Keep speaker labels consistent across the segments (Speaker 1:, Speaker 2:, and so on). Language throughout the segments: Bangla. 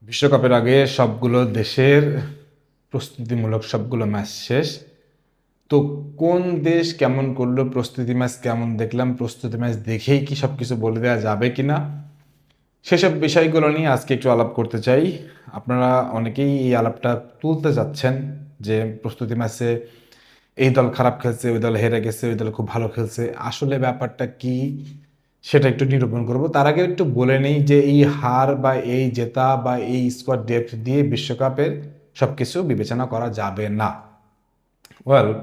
Speaker 1: বিশ্বকাপের আগে সবগুলো দেশের প্রস্তুতিমূলক সবগুলো ম্যাচ শেষ। তো কোন দেশ কেমন করলো, প্রস্তুতি ম্যাচ কেমন দেখলাম, প্রস্তুতি ম্যাচ দেখেই কি সব কিছু বলে দেওয়া যাবে কিনা, সেসব বিষয়গুলো নিয়ে আজকে একটু আলাপ করতে চাই। আপনারা অনেকেই এই আলাপটা তুলতে চাচ্ছেন যে প্রস্তুতি ম্যাচে এই দল খারাপ খেলছে, ওই দল হেরে গেছে, ওই দল খুব ভালো খেলছে। আসলে ব্যাপারটা কি সেটা একটু নিরূপণ করব। তার আগে একটু বলে নেই যে এই হার বা এই জেতা বা এই স্কোয়াড ডেপথ দিয়ে বিশ্বকাপের সব কিছু বিবেচনা করা যাবে না।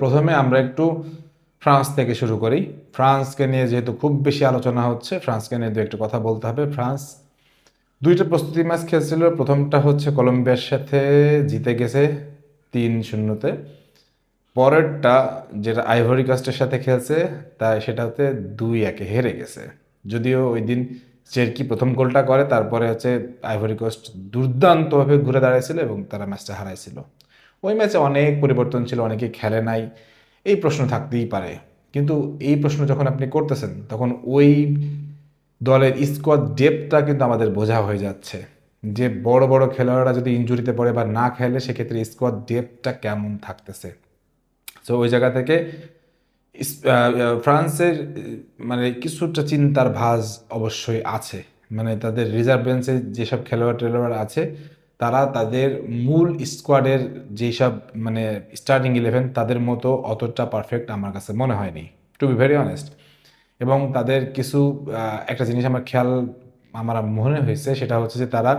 Speaker 1: প্রথমে আমরা একটু ফ্রান্স থেকে শুরু করি। ফ্রান্সকে নিয়ে যেহেতু খুব বেশি আলোচনা হচ্ছে, ফ্রান্সকে নিয়ে দু একটু কথা বলতে হবে। ফ্রান্স দুইটা প্রস্তুতি ম্যাচ খেলছিল। প্রথমটা হচ্ছে কলম্বিয়ার সাথে, জিতে গেছে 3-0-তে। পরেরটা যেটা আইভরি কোস্টের সাথে খেলছে, তাই সেটাতে 2-1 হেরে গেছে। যদিও ওই দিন চেরকি প্রথম গোলটা করে, তারপরে হচ্ছে আইভরি কোস্ট দুর্দান্তভাবে ঘুরে দাঁড়িয়েছিল এবং তারা ম্যাচটা হারাইছিল। ওই ম্যাচে অনেক পরিবর্তন ছিল, অনেকেই খেলে নাই, এই প্রশ্ন থাকতেই পারে। কিন্তু এই প্রশ্ন যখন আপনি করতেছেন, তখন ওই দলের স্কোয়াড ডেপথটা কিন্তু আমাদের বোঝা হয়ে যাচ্ছে যে বড় বড় খেলোয়াড়রা যদি ইনজুরিতে পড়ে বা না খেলে, সেক্ষেত্রে স্কোয়াড ডেপথটা কেমন থাকতেছে। তো ওই জায়গা থেকে ফ্রান্সের মানে কিছুটা চিন্তার ভাঁজ অবশ্যই আছে। মানে তাদের রিজার্ভ বেঞ্চে যেসব খেলোয়াড় টেলোয়াড় আছে, তারা তাদের মূল স্কোয়াডের যেসব মানে স্টার্টিং 11 তাদের মতো অতটা পারফেক্ট আমার কাছে মনে হয়নি, টু বি ভেরি অনেস্ট। এবং তাদের কিছু একটা জিনিস আমার মনে হয়েছে, সেটা হচ্ছে যে তারা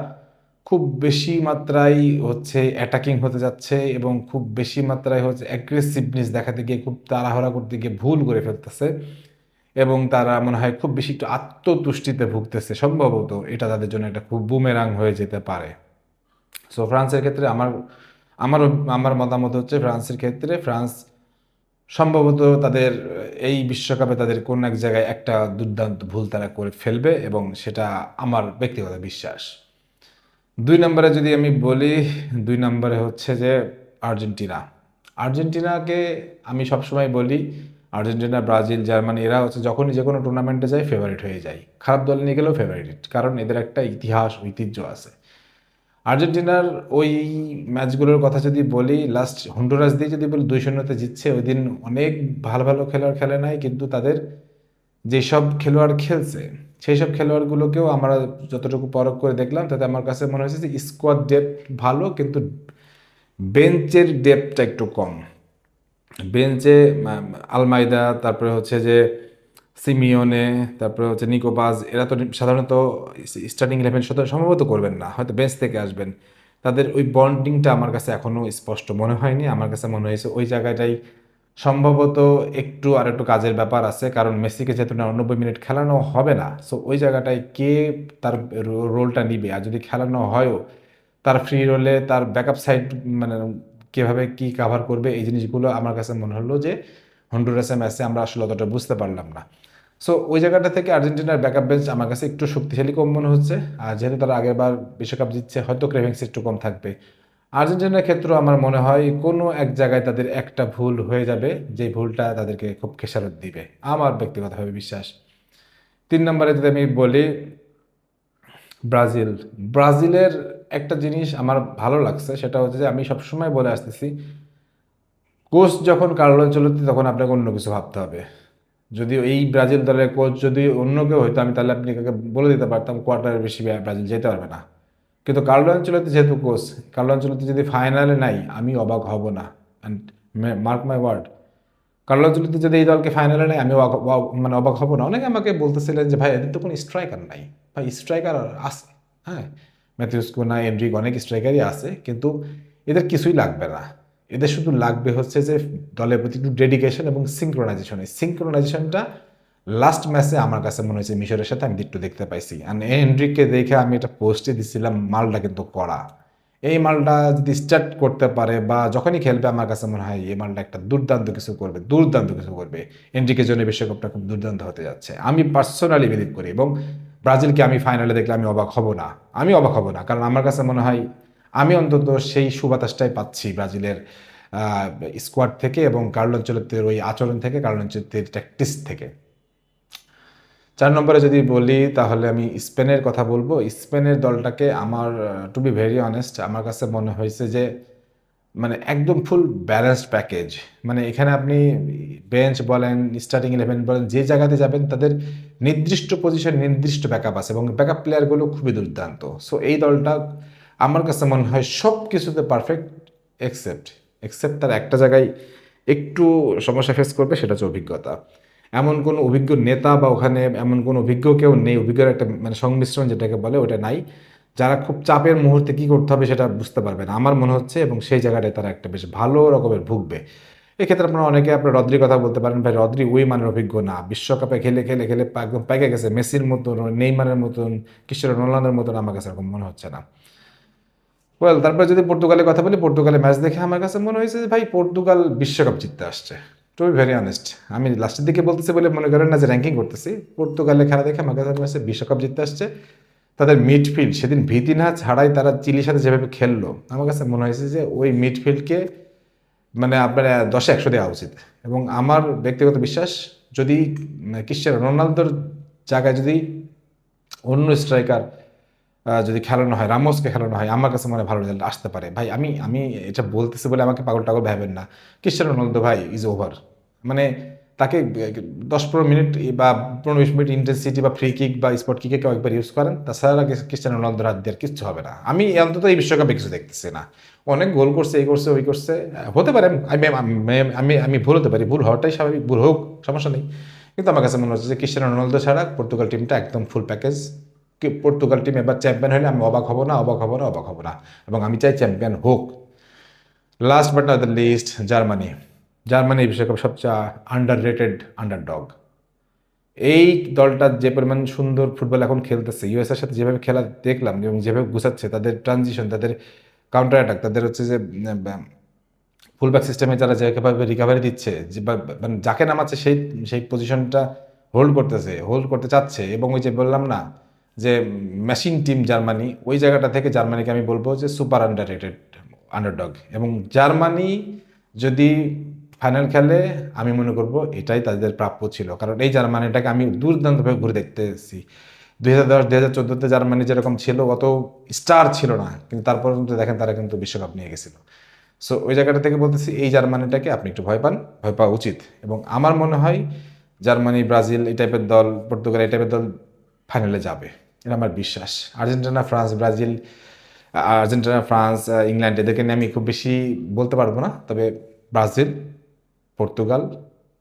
Speaker 1: খুব বেশি মাত্রায় হচ্ছে অ্যাটাকিং হতে যাচ্ছে এবং খুব বেশি মাত্রায় হচ্ছে অ্যাগ্রেসিভনেস দেখাতে গিয়ে, খুব তাড়াহুড়া করতে গিয়ে ভুল করে ফেলতেছে। এবং তারা মনে হয় খুব বেশি একটু আত্মতুষ্টিতে ভুগতেছে। সম্ভবত এটা তাদের জন্য একটা খুব বুমেরাং হয়ে যেতে পারে। সো ফ্রান্সের ক্ষেত্রে আমার আমার মতামত হচ্ছে, ফ্রান্সের ক্ষেত্রে ফ্রান্স সম্ভবত তাদের এই বিশ্বকাপে তাদের কোন এক জায়গায় একটা দুর্দান্ত ভুল তারা করে ফেলবে, এবং সেটা আমার ব্যক্তিগত বিশ্বাস। 2 নম্বরে যদি আমি বলি, 2 নম্বরে হচ্ছে যে আর্জেন্টিনা। আর্জেন্টিনাকে আমি সবসময় বলি, আর্জেন্টিনা, ব্রাজিল, জার্মানি এরা হচ্ছে যখনই যে কোনো টুর্নামেন্টে যায় ফেভারিট হয়ে যায়। খারাপ দল নিয়ে গেলেও ফেভারিট, কারণ এদের একটা ইতিহাস ঐতিহ্য আছে। আর্জেন্টিনার ওই ম্যাচগুলোর কথা যদি বলি, লাস্ট হন্ডুরাস দিয়ে যদি বলি 2-0-তে জিতছে, ওই দিন অনেক ভালো ভালো খেলোয়াড় খেলে নাই, কিন্তু তাদের যেসব খেলোয়াড় খেলছে সেই সব খেলোয়াড়গুলোকেও আমরা যতটুকু পরখ করে দেখলাম, তাতে আমার কাছে মনে হয়েছে যে স্কোয়াড ডেপথ ভালো, কিন্তু বেঞ্চের ডেপথটা একটু কম। বেঞ্চে আলমাইদা, তারপরে হচ্ছে যে সিমিওনে, তারপরে হচ্ছে নিকোপাস, এরা তো সাধারণত স্টার্টিং 11 সম্ভবত করবেন না, হয়তো বেঞ্চ থেকে আসবেন। তাদের ওই বন্ডিংটা আমার কাছে এখনও স্পষ্ট মনে হয়নি। আমার কাছে মনে হয়েছে ওই জায়গাটাই সম্ভবত একটু আর একটু কাজের ব্যাপার আছে, কারণ মেসিকে যেহেতু 90 মিনিট খেলানো হবে না, সো ওই জায়গাটায় কে তার রোলটা নিবে। আর যদি খেলানো হয়ও, তার ফ্রি রোলে তার ব্যাকআপ সাইড মানে কীভাবে কী কাভার করবে, এই জিনিসগুলো আমার কাছে মনে হলো যে হন্ডুরাসের ম্যাচে আমরা আসলে অতটা বুঝতে পারলাম না। সো ওই জায়গাটা থেকে আর্জেন্টিনার ব্যাকআপ বেঞ্চ আমার কাছে একটু শক্তিশালী কম মনে হচ্ছে। আর যেহেতু তারা আগেরবার বিশ্বকাপ জিতছে, হয়তো ক্রেভিংস একটু কম থাকবে। আর্জেন্টিনার ক্ষেত্রেও আমার মনে হয় কোনো এক জায়গায় তাদের একটা ভুল হয়ে যাবে, যে ভুলটা তাদেরকে খুব খেসারত দিবে, আমার ব্যক্তিগতভাবে বিশ্বাস। 3 নম্বরে যদি আমি বলি ব্রাজিল। ব্রাজিলের একটা জিনিস আমার ভালো লাগছে, সেটা হচ্ছে যে আমি সবসময় বলে আসতেছি, কোচ যখন কার্লো আনচেলত্তি, তখন আপনাকে অন্য কিছু ভাবতে হবে। যদি এই ব্রাজিল দলের কোচ যদি অন্য কেউ হইতো, আমি তাহলে আপনাকে বলে দিতে পারতাম কোয়ার্টারের বেশি ব্রাজিল যেতে পারবে না। কিন্তু কার্লো আনচেলত্তি যেহেতু কোচ, কার্লো আনচেলত্তি যদি ফাইনালে নাই, আমি অবাক হব না। And mark my word, Carlo Ancelotti যদি এই দলকে ফাইনালে নেয়, আমি মানে অবাক হব না। অনেকে আমাকে বলতেছিলেন যে ভাই এদের তো কোনো স্ট্রাইকার নাই। ভাই স্ট্রাইকার আছে, হ্যাঁ, ম্যাথিউস কুনা, এনরিক, অনেক স্ট্রাইকারই আছে, কিন্তু এদের কিছুই লাগবে না। এদের শুধু লাগবে হচ্ছে যে দলের প্রতি একটু ডেডিকেশন এবং সিঙ্ক্রোনাইজেশন। এই সিঙ্ক্রোনাইজেশনটা লাস্ট ম্যাচে আমার কাছে মনে হয়েছে মিশরের সাথে আমি একটু দেখতে পাইছি। আর এনরিককে দেখে আমি একটা পোস্টে দিছিলাম, মালটা কিন্তু করা। এই মালটা যদি স্টার্ট করতে পারে বা যখনই খেলবে, আমার কাছে মনে হয় এই মালটা একটা দুর্দান্ত কিছু করবে, দুর্দান্ত কিছু করবে। এনরিকের জন্য বিশ্বকাপটা খুব দুর্দান্ত হতে যাচ্ছে, আমি পার্সোনালি বিলিভ করি। এবং ব্রাজিলকে আমি ফাইনালে দেখলে আমি অবাক হব না, আমি অবাক হব না, কারণ আমার কাছে মনে হয় আমি অন্তত সেই সুবাতাসটাই পাচ্ছি ব্রাজিলের স্কোয়াড থেকে এবং কার্লো আনচেলত্তির ওই আচরণ থেকে, কার্লো আনচেলত্তির ট্যাকটিক্স থেকে। 4 নম্বরে যদি বলি তাহলে আমি স্পেনের কথা বলবো। স্পেনের দলটাকে আমার টু বি ভেরি অনেস্ট আমার কাছে মনে হয়েছে যে মানে একদম ফুল ব্যালেন্সড প্যাকেজ। মানে এখানে আপনি বেঞ্চ বলেন, স্টার্টিং 11 বলেন, যে জায়গাতে যাবেন তাদের নির্দিষ্ট পজিশন, নির্দিষ্ট ব্যাকআপ আছে এবং ব্যাকআপ প্লেয়ারগুলো খুবই দুর্দান্ত। সো এই দলটা আমার কাছে মনে হয় সব কিছুতে পারফেক্ট এক্সেপ্ট তার একটা জায়গায় একটু সমস্যা ফেস করবে, সেটা হচ্ছে অভিজ্ঞতা। এমন কোনো অভিজ্ঞ নেতা বা ওখানে এমন কোনো অভিজ্ঞ কেউ নেই, অভিজ্ঞর একটা মানে সংমিশ্রণ যেটাকে বলে ওটা নাই, যারা খুব চাপের মুহূর্তে কি করতে হবে সেটা বুঝতে পারবে না আমার মনে হচ্ছে, এবং সেই জায়গাটায় তারা একটা বেশ ভালো রকমের ভুগবে। এক্ষেত্রে আপনারা অনেকে আপনার রদ্রির কথা বলতে পারেন, ভাই রদ্রি ওই মানের অভিজ্ঞ না, বিশ্বকাপে খেলে খেলে খেলে একদম পেকে গেছে, মেসির মতন, নেইমারের মতন, ক্রিস্টিয়ানো রোনালদোর মতন আমার কাছে এরকম মনে হচ্ছে না। ওয়েল, তারপরে যদি পর্তুগালের কথা বলি, পর্তুগালের ম্যাচ দেখে আমার কাছে মনে হয়েছে যে ভাই পর্তুগাল বিশ্বকাপ জিততে আসছে। টু বি ভেরি অনেস্ট, আমি লাস্টের দিকে বলতেছি বলে মনে করেন না যে র্যাঙ্কিং করতেছি। পর্তুগালের খেলা দেখে আমার কাছে মনে হচ্ছে বিশ্বকাপ জিততে আসছে। তাদের মিডফিল্ড সেদিন ভিতিনা ছাড়াই তারা চিলির সাথে যেভাবে খেললো, আমার কাছে মনে হয়েছে যে ওই মিডফিল্ডকে মানে আপনার 10-এ 100 দেওয়া উচিত। এবং আমার ব্যক্তিগত বিশ্বাস, যদি ক্রিস্টিয়ানো রোনালদোর জায়গায় যদি অন্য স্ট্রাইকার যদি খেলানো হয়, রামোসকে খেলানো হয়, আমার কাছে মনে হয় ভালো রেজাল্ট আসতে পারে। ভাই আমি আমি এটা বলতেছি বলে আমাকে পাগল টাগল ভাবেন না, ক্রিস্টিয়ানো রোনালদো ভাই ইজ ওভার। মানে তাকে 10-15 মিনিট বা 15-20 মিনিট ইন্টেন্সিটি বা ফ্রি কিক বা স্পট কিকে কেউ একবার ইউজ করেন, তাছাড়া ক্রিস্টিয়ানো রোনালদোর হাত দিয়ে কিচ্ছু হবে না। আমি অন্তত এই বিশ্বকাপে কিছু দেখতেছি না। অনেক গোল করছে, এই করছে, ওই করছে, হতে পারে, আমি আমি আমি ভুল হতে পারি, ভুল হওয়াটাই স্বাভাবিক, ভুল হোক, সমস্যা নেই। কিন্তু আমার কাছে মনে হচ্ছে যে ক্রিস্টিয়ানো রোনালদো ছাড়া পর্তুগাল টিমটা একদম ফুল প্যাকেজ। পর্তুগাল টিম এবার চ্যাম্পিয়ন হলে আমি অবাক হব না, অবাক হব না, অবাক হব না, এবং আমি চাই চ্যাম্পিয়ন হোক। Last but not the least, Germany. Germany বিশ্বকাপ সবচেয়ে আন্ডার রেটেড আন্ডারডগ। এই দলটা যে পরিমাণ সুন্দর ফুটবল এখন খেলতেছে, ইউএসএর সাথে যেভাবে খেলা দেখলাম এবং যেভাবে গুছাচ্ছে, তাদের ট্রানজিশন, তাদের কাউন্টার অ্যাটাক, তাদের হচ্ছে যে ফুলব্যাক সিস্টেমে যারা যেভাবে রিকাভারি দিচ্ছে, যে মানে যাকে নামাচ্ছে সেই সেই পজিশনটা হোল্ড করতেছে, হোল্ড করতে চাচ্ছে। এবং ওই যে বললাম না যে মেশিন টিম জার্মানি, ওই জায়গাটা থেকে জার্মানিকে আমি বলবো যে সুপার আন্ডার রেটেড আন্ডারডগ। এবং জার্মানি যদি ফাইনাল খেলে আমি মনে করব এটাই তাদের প্রাপ্য ছিল, কারণ এই জার্মানিটাকে আমি দুর্দান্তভাবে ঘুরে দেখতেছি। 2010-2014-তে জার্মানি যেরকম ছিল, অত স্টার ছিল না, কিন্তু তারপর কিন্তু দেখেন তারা কিন্তু বিশ্বকাপ নিয়ে গেছিল। সো ওই জায়গাটা থেকে বলতেছি এই জার্মানিটাকে আপনি একটু ভয় পান, ভয় পাওয়া উচিত। এবং আমার মনে হয় জার্মানি, ব্রাজিল এই টাইপের দল, পর্তুগাল এই টাইপের দল ফাইনালে যাবে, এটা আমার বিশ্বাস। Argentina, France, Brazil, Argentina, France, England এদেরকে নিয়ে আমি খুব বেশি বলতে পারবো না, তবে ব্রাজিল, পর্তুগাল,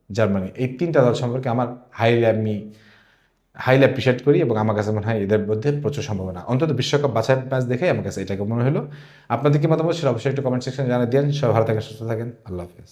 Speaker 1: জার্মানি এই তিনটা দল সম্পর্কে আমার হাইলি অ্যাপ্রিসিয়েট করি, এবং আমার কাছে মনে হয় এদের মধ্যে প্রচুর সম্ভাবনা। অন্তত বিশ্বকাপ বাছাই ম্যাচ দেখে আমার কাছে এটাকে মনে হলো। আপনাদের কি মতামত সেটা অবশ্যই একটু কমেন্ট সেকশনে জানিয়ে দিন। সবাই ভালো থাকেন, সুস্থ থাকেন, আল্লাহ হাফেজ।